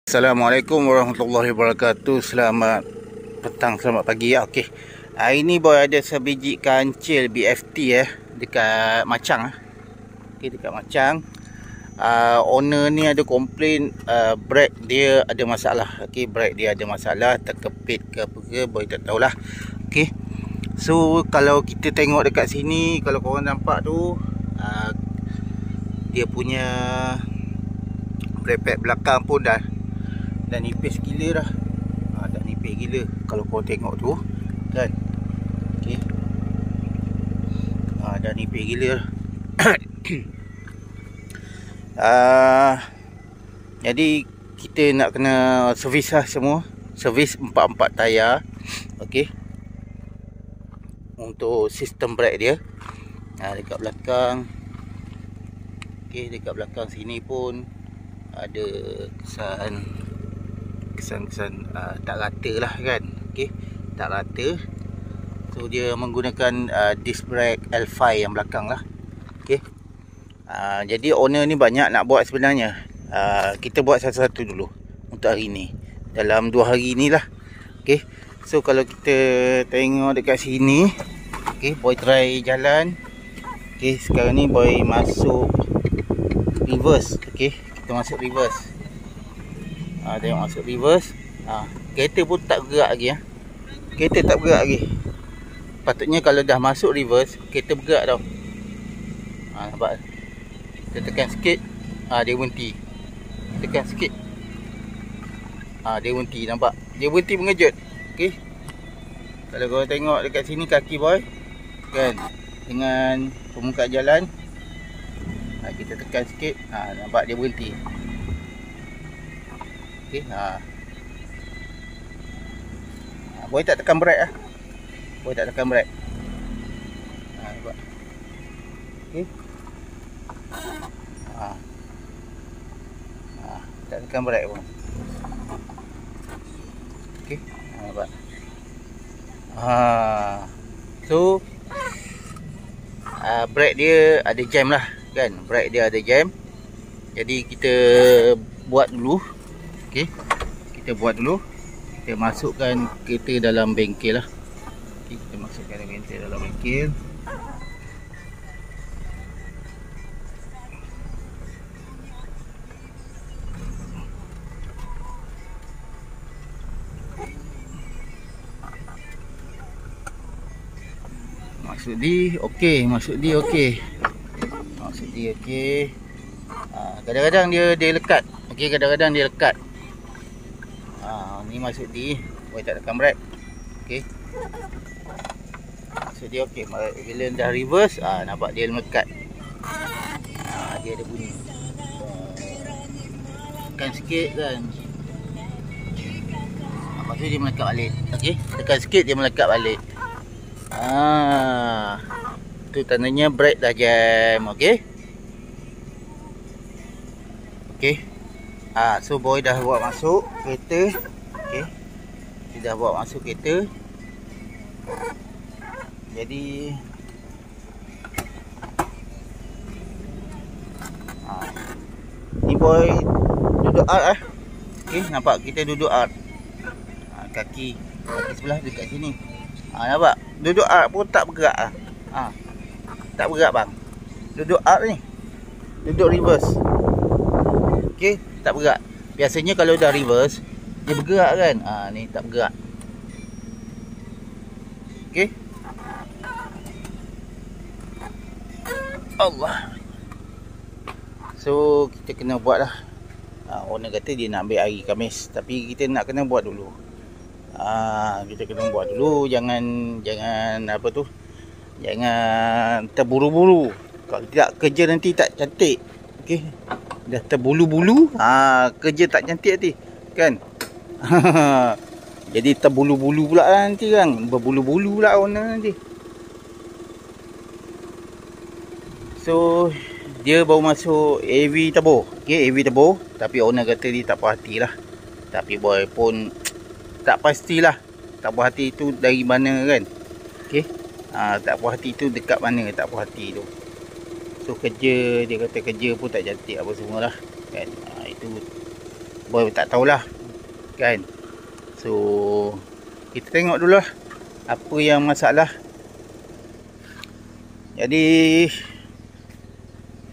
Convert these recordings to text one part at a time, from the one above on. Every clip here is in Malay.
Assalamualaikum warahmatullahi wabarakatuh. Selamat petang, selamat pagi ya. Okey. Hari ni boy ada sebiji kancil BFT dekat Machang. Okey, dekat Machang. Owner ni ada komplain brake dia ada masalah. Okey, brake dia ada masalah, terkepit ke apa ke boy tak tahulah. Okey. So kalau kita tengok dekat sini, kalau korang nampak tu dia punya brake pad belakang pun dah nipis gila dah. Dah nipis gila kalau kau tengok tu kan. Okey. Dah nipis gila dah. Jadi kita nak kena servis lah semua. Servis 4 tayar. Okey. Untuk sistem brake dia. Dekat belakang. Okey, dekat belakang sini pun ada kesan tak rata lah kan. Okey, tak rata. So dia menggunakan disc brake L5 yang belakang lah. Okey. Jadi owner ni banyak nak buat sebenarnya. Kita buat satu-satu dulu untuk hari ni, dalam 2 hari ni lah. Okey. So kalau kita tengok dekat sini, okey, boy try jalan. Okey, sekarang ni boy masuk reverse. Okey, kita masuk reverse. Tengok masuk reverse. Kereta pun tak bergerak lagi. Kereta tak bergerak lagi. Patutnya kalau dah masuk reverse, kereta bergerak tau. Nampak? Kita tekan sikit, dia berhenti. Tekan sikit, dia berhenti. Nampak? Dia berhenti mengejut. Okey. Kalau korang tengok dekat sini kaki boy kan, dengan permukaan jalan, kita tekan sikit, nampak dia berhenti. Okey, boy tak tekan brake lah. Boy tak tekan brake. Nampak. Okey. Tak tekan brake pun. Okey, nampak. So brake dia ada jam lah kan. Brake dia ada jam. Jadi kita buat dulu. Okey, kita buat dulu. Kita masukkan kereta dalam bengkel lah. Okey, kita masukkan kereta dalam bengkel. Masuk di okey, masuk di okey. Masuk di okey. Kadang-kadang dia lekat. Okey, kadang-kadang dia lekat. Ni masuk di, boy tak tekan brake. Okey. Masuk di okey. Bila dah reverse, nampak dia melekat. Dia ada bunyi. Tekan sikit kan. Lepas tu dia melekat balik. Okey, tekan sikit dia melekat balik. Tu tandanya brake dah jam. Okey. Okey. So boy dah buat masuk kereta. Okey. Dia dah buat masuk kereta. Jadi ni boy duduk art Okey, nampak kita duduk art. Kaki sebelah dekat sini. Nampak? Duduk art pun tak bergerak . Tak bergerak bang. Duduk art ni. Duduk reverse. Okey, tak bergerak. Biasanya kalau dah reverse, dia bergerak kan. Ni tak bergerak. Okey. Allah. So kita kena buat lah. Owner kata dia nak ambil hari Khamis, tapi kita nak kena buat dulu. Kita kena buat dulu. Jangan apa tu, jangan terburu-buru. Kalau tidak, kerja nanti tak cantik. Okey, dah terbulu-bulu, kerja tak cantik nanti kan. Jadi terbulu-bulu pula lah nanti kan. Berbulu-bulu pula owner nanti. So dia baru masuk AV turbo. Okey, AV turbo, tapi owner kata dia tak puas hati lah. Tapi boy pun tak pastilah. Tak puas hati tu dari mana kan. Okey. Tak puas hati tu dekat mana tak puas hati tu. So kerja, dia kata kerja pun tak cantik apa semualah kan. Itu boy tak tahulah kan. So kita tengok dulu lah apa yang masalah. Jadi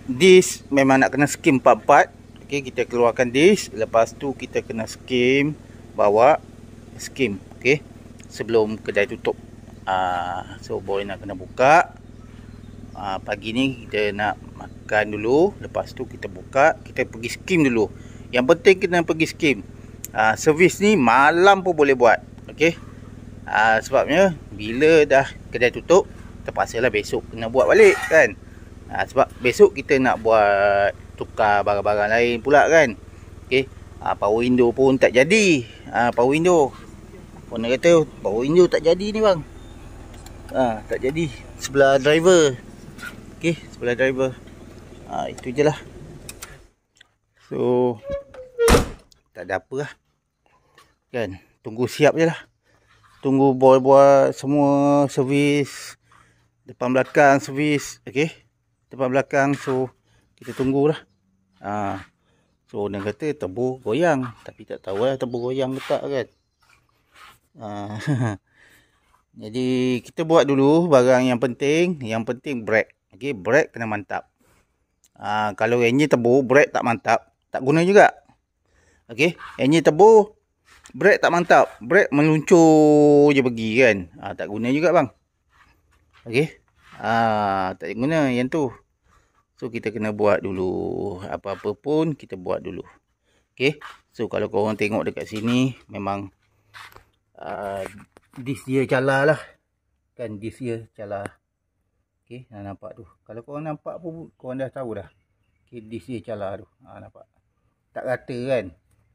disk memang nak kena skim part-part. Okey, kita keluarkan disk, lepas tu kita kena skim, bawa skim, okey, sebelum kedai tutup. So boy nak kena buka. Pagi ni kita nak makan dulu, lepas tu kita buka, kita pergi skim dulu. Yang penting kena pergi skim. Servis ni malam pun boleh buat, okey. Sebabnya bila dah kedai tutup, terpaksalah besok kena buat balik kan. Sebab besok kita nak buat tukar barang-barang lain pula kan. Okey. Power window pun tak jadi. Power window. Orang kata power window tak jadi ni bang. Tak jadi sebelah driver. Okey, sebelah driver. Itu je lah. So tak ada apa lah. Kan, tunggu siap je lah. Tunggu boy buat semua servis. Depan belakang servis. Okey. Depan belakang, so kita tunggulah. So orang kata tebu goyang, tapi tak tahu lah tebu goyang ke tak kan. Jadi kita buat dulu barang yang penting. Yang penting brake. Okey, brake kena mantap. Kalau enjin tebu, brake tak mantap, tak guna juga. Okey, enjin tebu, brake tak mantap, brake meluncur je pergi kan. Tak guna juga bang. Okey. Tak guna yang tu. So kita kena buat dulu. Apa-apa pun kita buat dulu. Okey. So kalau korang tengok dekat sini, memang disk dia cala lah. Kan disk dia cala. Okey, nampak tu. Kalau korang nampak pun korang dah tahu dah. Okey, disk dia cala tu. Nampak. Tak rata kan.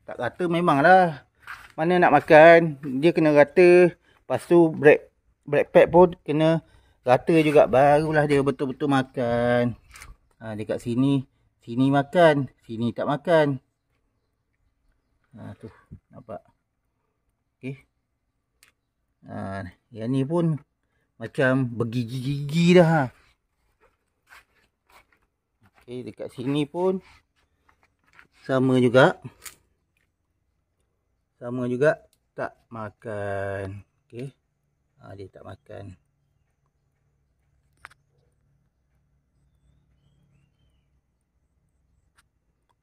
Tak rata memanglah. Mana nak makan, dia kena rata. Lepas tu brake pad pun kena rata juga, barulah dia betul-betul makan. Dekat sini makan, sini tak makan. Tu nampak. Okey. Yang ni pun macam bergigi-gigi dah. Okey, dekat sini pun sama juga. Sama juga tak makan. Okey. Dia tak makan.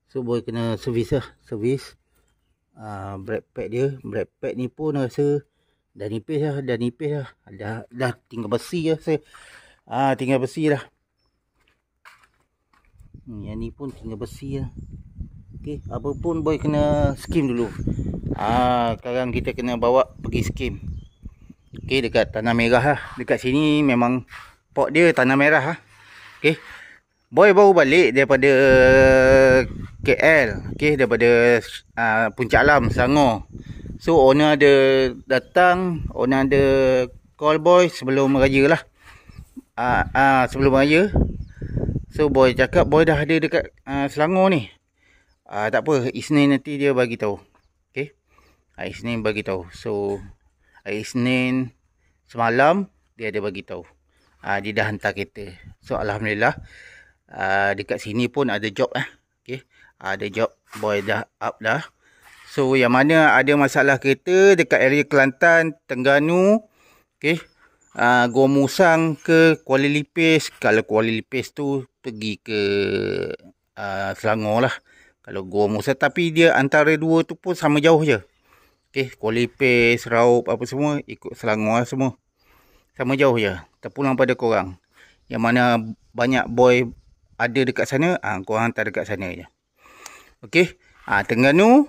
So boy kena servis lah. Servis brake pad dia. Brake pad ni pun rasa dah nipis lah. Dah tinggal besi lah saya. Tinggal besi lah. Yang ni pun tinggal besi lah. Okey, apa pun boy kena skim dulu. Sekarang kita kena bawa pergi skim. Okey, dekat Tanah Merah lah. Dekat sini memang port dia Tanah Merah lah. Okey. Boy baru balik daripada KL. Okey, daripada Puncak Alam, Selangor. So owner ada datang, owner ada call boy sebelum raya lah. Sebelum raya. So boy cakap boy dah ada dekat Selangor ni. Tak apa, Isnin nanti dia bagi tahu. Okey. Isnin bagi tahu. So Isnin semalam dia ada bagi tahu. Dia dah hantar kereta. So alhamdulillah. Dekat sini pun ada job okey, ada job boy dah up dah. So yang mana ada masalah kereta dekat area Kelantan, Terengganu, okey, Gua Musang ke Kuala Lipis. Kalau Kuala Lipis tu pergi ke Selangor lah. Kalau Gua Musang, tapi dia antara dua tu pun sama jauh je. Okey, Kuala Lipis, Raup apa semua ikut Selangor lah semua. Sama jauh je. Terpulang pada korang. Yang mana banyak boy ada dekat sana, korang hantar dekat sana je. Okey. Terengganu,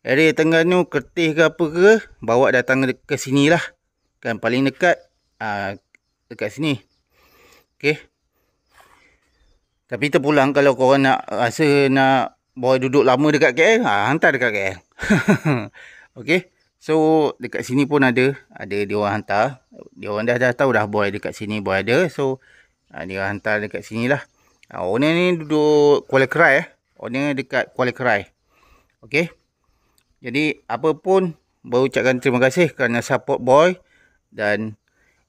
area Terengganu, Kertih ke apa ke, bawa datang ke sini lah. Kan paling dekat dekat sini. Okey. Tapi terpulang kalau korang nak rasa nak boy duduk lama dekat KL, hantar dekat KL. Okey. So dekat sini pun ada dia orang hantar. Dia orang dah tahu dah boy dekat sini boy ada. So dia hantar dekat sini lah. Owner ni duduk Kuala Kerai. Owner dekat Kuala Kerai. Okey. Jadi apa pun berucapkan terima kasih kerana support boy. Dan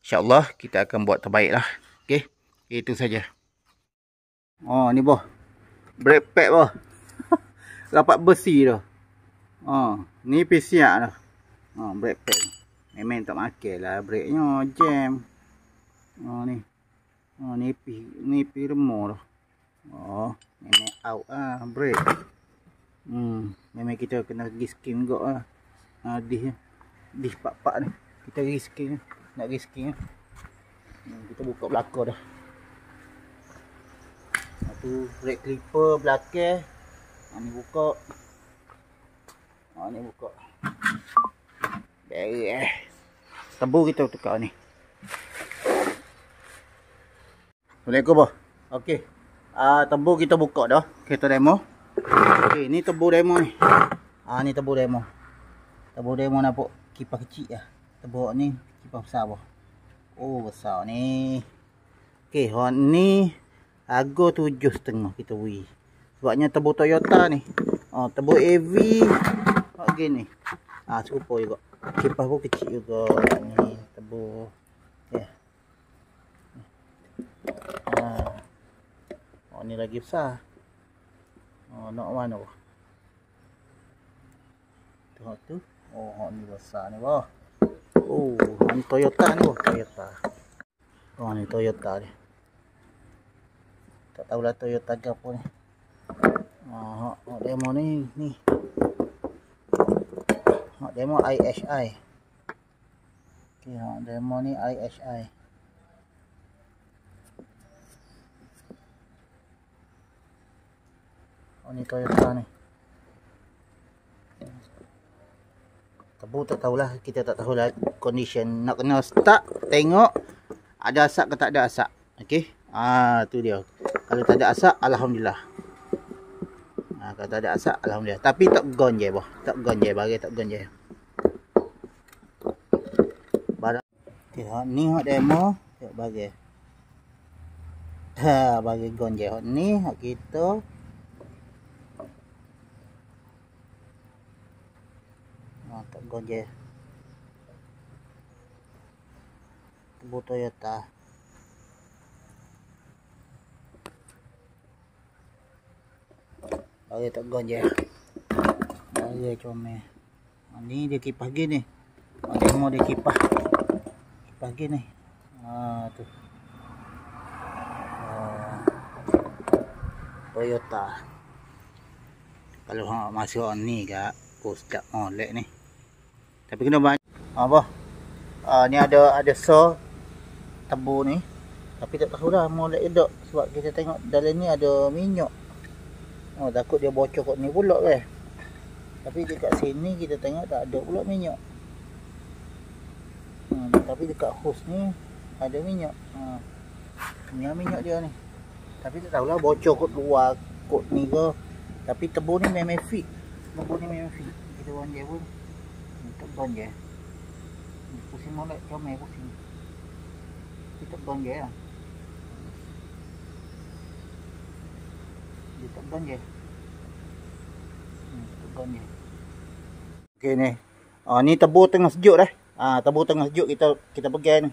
insyaAllah kita akan buat terbaik lah. Okey. Itu saja. Ni boh. Brake pad boh. Rapat besi dah. Ni pesiak dah. Brake pad. Memang tak makan lah brake-nya jam. Ni. Ni pi remor dah. Memang out ah brake. Memang kita kena pergi skin juga lah. Dish pak-pak ni. Kita pergi skin. Nak pergi skin. Kita buka belakang dah. Tu brake clipper belakang. Ni buka. Ni buka. Beres Tebu kita tukar ni. Assalamualaikum boh. Okey. Tebu kita buka dah. Kereta demo. Okey, ni tebu demo ni. Ni tebu demo. Tebu demo nampak kipas kecil lah. Tebu ni kipas besar boh. Besar ni. Okey, ni harga 7,5 kita beri. Sebabnya tebu Toyota ni. Tebu AV gini. Serupa juga. Kipas pun kecil juga. Ni tebu. Ni lagi besar. Nak mana? Tengok tu. Ni besar ni boh. Ni Toyota ni boh. Toyota. Ni Toyota ni. Tak tahulah Toyota ke apa ni. Demo ni. Demo ISI. Okey, demo ni ISI. Ni Toyota ni. Tebu tak tahulah, kita tak tahulah condition. Nak kena start, tengok ada asap ke tak ada asap. Okey. Tu dia. Kalau tak ada asap, alhamdulillah. Kalau tak ada asap, alhamdulillah. Tapi tak gon je boh. Tak gon je, bagi tak gon je. Barang. Okey, ni hak demo, tak bagi. Bagi gon je. Hak ni hak kita. Tak gon je. Tebu Toyota. Bagi tak gon je. Bagi comel. Ni dia kipas gini. Demo dia kipas. Kipas gini. Tu. Toyota. Kalau hang masuk ni kat sedap molek ni. Tapi kena banyak. Apa? Ni ada saw tebu ni. Tapi tak tahulah molek ke tak sebab kita tengok dalam ni ada minyak. Takut dia bocor kat ni pula kan. Tapi dekat sini kita tengok tak ada pula minyak. Tapi dekat hose ni ada minyak. Ni minyak dia ni. Tapi tak tahulah bocor kat luar kot ni ke. Tapi tebu ni memang fit. Tebu ni memang fit. Kita orang je pun. Teban je. Pusing molek comel pusing. Kita teban je lah. Dia teban je. Teban je. Okey ni. Ni tebu tengah sejuk dah. Tebu tengah sejuk kita pegang ni.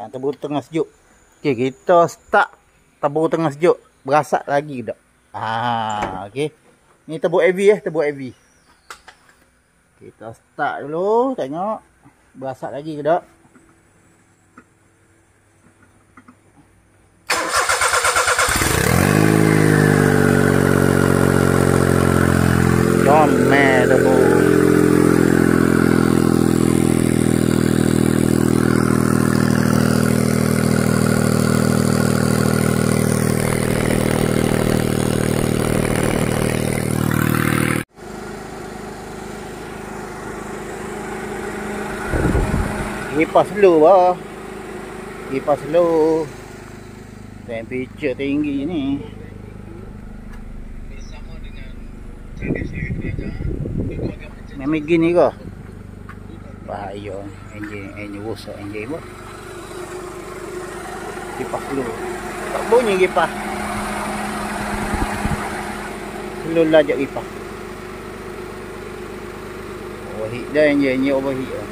Tebu tengah sejuk. Okey, kita start tebu tengah sejuk. Berasak lagi tak? Okey. Ni tebu AV tebu AV. Kita start dulu, tengok berasak lagi ke tak. Comel tebu. Kipas slow bah. Kipas slow. Temperature tinggi ni. Memang gini ke? Bahaya. Enjin rosak enjin bah. Kipas slow. Tak bunyi kipas. Slow lajak kipas. Overheat dah enjin overheat lah.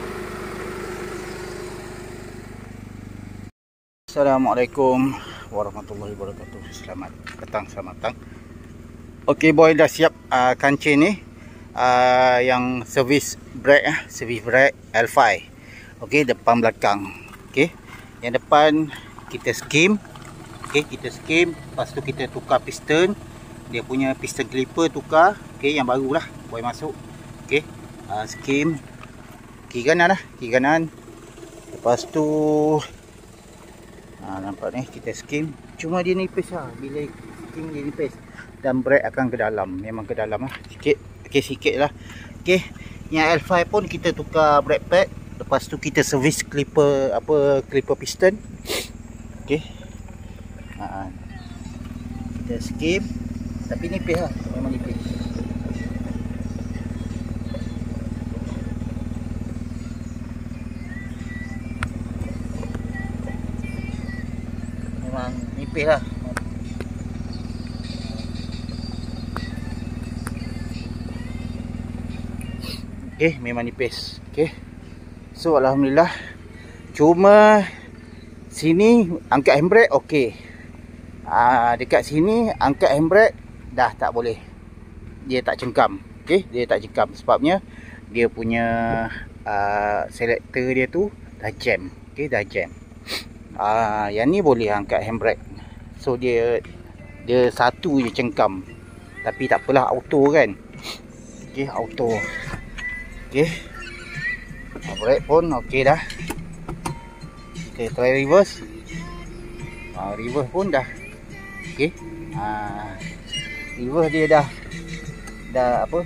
Assalamualaikum warahmatullahi wabarakatuh. Selamat datang. Okey boy, dah siap kancing ni. Yang servis brake L5. Okey, depan belakang. Okey. Yang depan kita skim. Okey, kita skim, lepas tu kita tukar piston. Dia punya piston clipper tukar. Okey, yang baru lah boy masuk. Okey. Skim kiri kanan lah, kiri kanan. Lepas tu nampak ni kita skim. Cuma dia nipis lah, bila skim dia nipis. Dan brake akan ke dalam, memang ke dalam lah sikit. Okey, sikit lah. Okey, yang L5 pun kita tukar brake pad. Lepas tu kita servis clipper clipper piston. Okey. Kita skim. Tapi nipis lah, memang nipis. Memang nipis lah. Okey, memang nipis. Okey. So alhamdulillah. Cuma sini angkat handbrake okey. Dekat sini angkat handbrake dah tak boleh. Dia tak cengkam. Okey, dia tak cengkam sebabnya dia punya selector dia tu dah jam. Okey, dah jam. Yang ni boleh angkat handbrake. So dia satu je cengkam. Tapi tak apalah, auto kan. Okey, auto. Okey. Brake pun okey dah. Kita try reverse. Reverse pun dah. Okey. Reverse dia dah apa?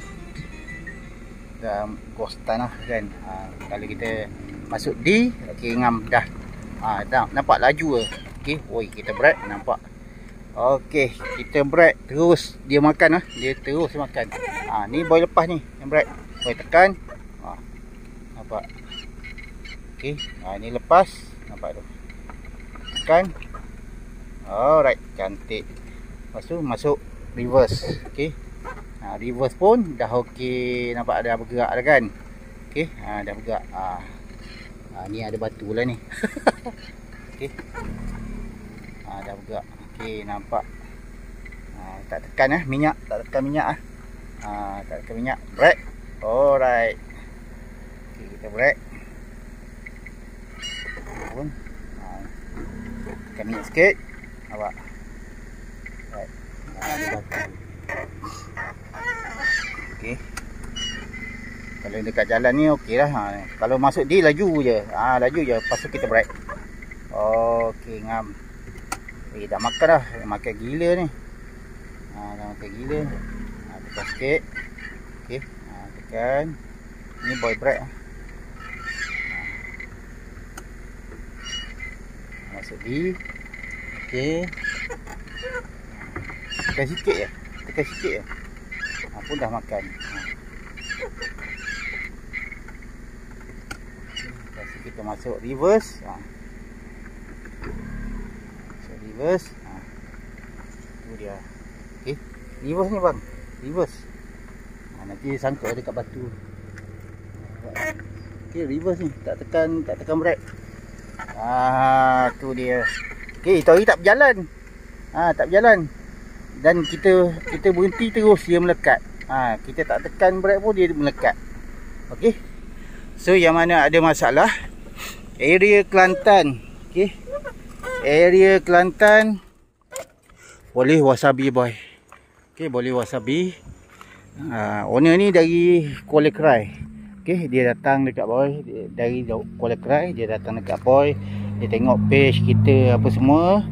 Dah ghostan lah kan. Kalau kita masuk D, okey, ngam dah. Dah nampak laju ke. Okey, oi kita brake nampak. Okey, kita brake terus dia makan lah. Dia terus makan. Ni boy lepas ni yang brake. Boy tekan. Nampak. Okey, ni lepas, nampak tu. Tekan. Alright, cantik. Lepas tu masuk reverse. Okey. Reverse pun dah okey, nampak dah bergerak dah kan. Okey, dah bergerak. Ni ada batu lah ni. Okey. Dah bergerak. Okey, nampak. Tak tekan minyak, tak tekan minyak tak tekan minyak. Brake. Alright. Okey, kita brake. Pun tekan minyak sikit. Nampak. Right. Okey. Kalau dekat jalan ni okey lah. Kalau masuk D laju je. Laju je. Lepas tu kita brake. Okey, ngam. Dah makan dah. Makan gila ni. Dah makan gila. Tekan sikit. Okey. Tekan. Ni boy brake. Masuk D. Okey. Tekan sikit je. Tekan sikit je. Pun dah makan. Lepas tu kita masuk reverse. Masuk reverse. Tu dia. Okey. Reverse ni bang. Reverse. Nanti dia sangkut dekat batu. Okey, reverse ni. Tak tekan brake. Tu dia. Okey, itu hari tak berjalan. Tak berjalan. Dan kita berhenti terus dia melekat. Kita tak tekan brake pun dia melekat. Okey. So yang mana ada masalah, area Kelantan. Okey. Area Kelantan boleh wasabi boy. Okey, boleh wasabi. Owner ni dari Kuala Krai. Okey, dia datang dekat boy dari Kuala Krai, dia datang dekat boy. Dia tengok page kita apa semua.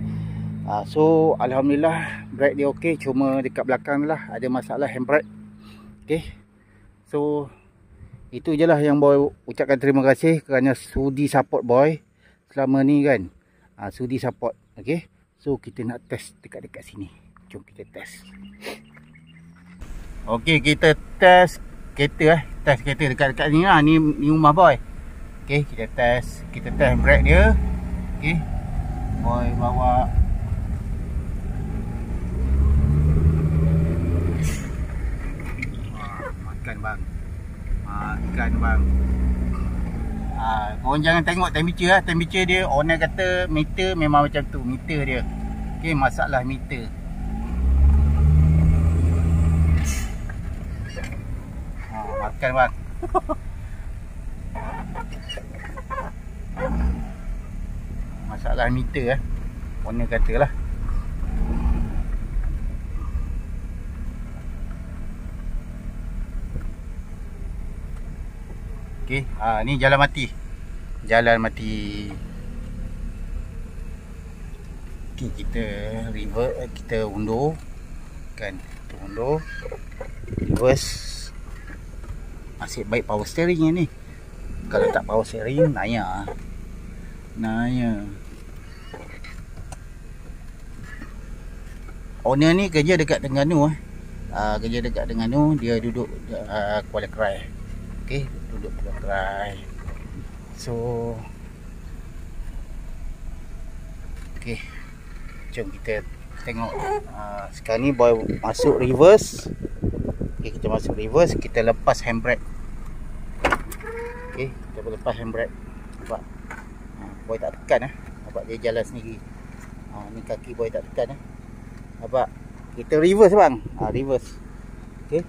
So alhamdulillah brake dia okey, cuma dekat belakang lah ada masalah handbrake. Okey. So itu je lah yang boy ucapkan terima kasih kerana sudi support boy selama ni kan. Sudi support. Okey. So kita nak test dekat-dekat sini. Jom kita test. Okey, kita test kereta test kereta dekat-dekat ni lah. Ni rumah boy. Okey, kita test brake dia. Okey. Boy bawa makan bang. Korang jangan tengok temperature lah. Temperature dia owner kata meter memang macam tu. Meter dia. Okey, masalah meter. Makan bang. Masalah meter owner kata lah. Okey, ni jalan mati. Jalan mati. Okey, kita kita undur kan. Kita undur. Reverse. Asyik baik power steering ni. Kalau tak power steering naya. Owner ni kerja dekat Terengganu kerja dekat Terengganu, dia duduk Kuala Krai. Okey, duduk Kuala Krai. So okey, jom kita tengok. Sekarang ni boy masuk reverse. Okey, kita masuk reverse, kita lepas handbrake. Okey, kita lepas handbrake. Nampak? Boy tak tekan nampak dia jalan sendiri. Ni kaki boy tak tekan nampak? Kita reverse bang. Reverse. Okey.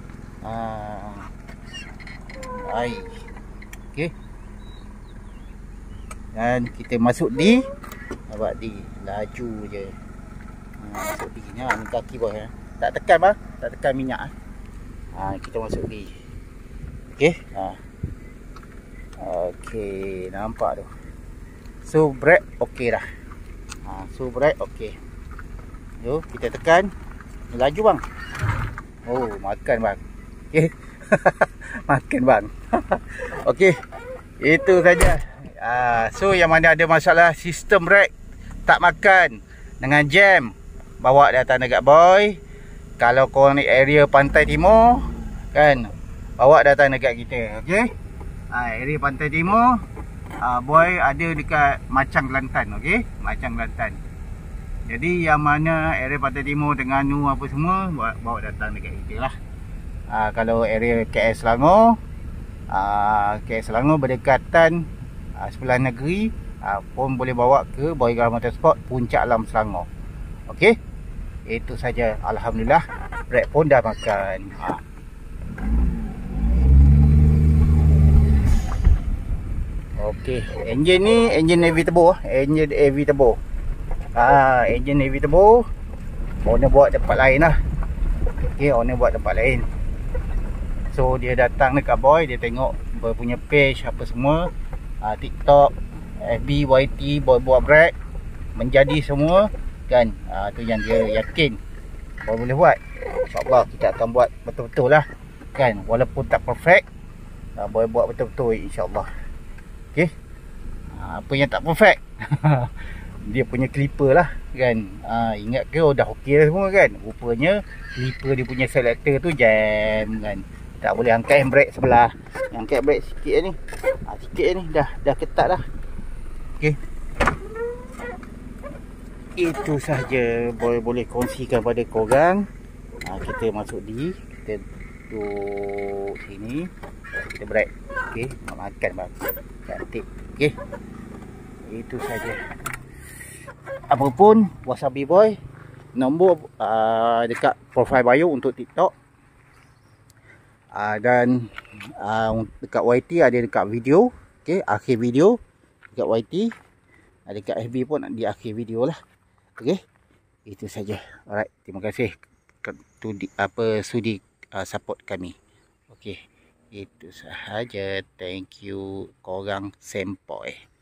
Okey. Dan kita masuk di, nampak di, laju je. Masuk di ni, ni kaki boy tak tekan bang, tak tekan minyak kita masuk di. Okey. Okey, nampak tu. So brake okey dah. So brake okey. Jom kita tekan. Laju bang. Oh, makan bang. Okey. Makan bang. Okey. Itu saja. So yang mana ada masalah sistem brake tak makan dengan jam, bawa datang dekat boy. Kalau korang ni area Pantai Timur kan, bawa datang dekat kita. Okey. Area Pantai Timur, boy ada dekat Macang Kelantan. Okey, Macang Kelantan. Jadi yang mana area Pantai Timur, Terengganu apa semua, bawa datang dekat kita lah. Kalau area KL Selangor, berdekatan sebelah negeri, pun boleh bawa ke Boy Garang Motorsport Puncak Alam Selangor. Okey, itu saja. Alhamdulillah, brake pun dah makan. Okey, enjin ni enjin heavy turbo. Enjin heavy turbo. Enjin heavy turbo. Owner buat tempat lain lah. Okey, owner buat tempat lain. So dia datang dekat boy, dia tengok boy punya page apa semua, TikTok, FB, YT, boy buat brake menjadi semua kan. Tu yang dia yakin boy boleh buat. InsyaAllah kita akan buat betul-betul lah kan. Walaupun tak perfect, boy buat betul-betul insyaAllah. Okey. Apa yang tak perfect? Dia punya clipper lah kan. Ingat ke dah okey dah semua kan. Rupanya clipper dia punya selector tu jam kan. Tak boleh angkat handbrake sebelah. Angkat brake sikit ni. Sikit ni dah ketat dah. Okey. Itu sahaja boy boleh kongsikan pada korang. Kita masuk di, kita duduk sini, kita brake. Okey, nak makan bang. Cantik. Okey. Itu saja. Apapun, wasabi boy, nombor dekat profile bio untuk TikTok. Dan dekat YT ada dekat video. Okey, akhir video dekat YT. Dekat FB pun di akhir video lah. Okey. Itu saja. Alright, terima kasih sudi support kami. Okey. Itu sahaja. Thank you korang sempoi.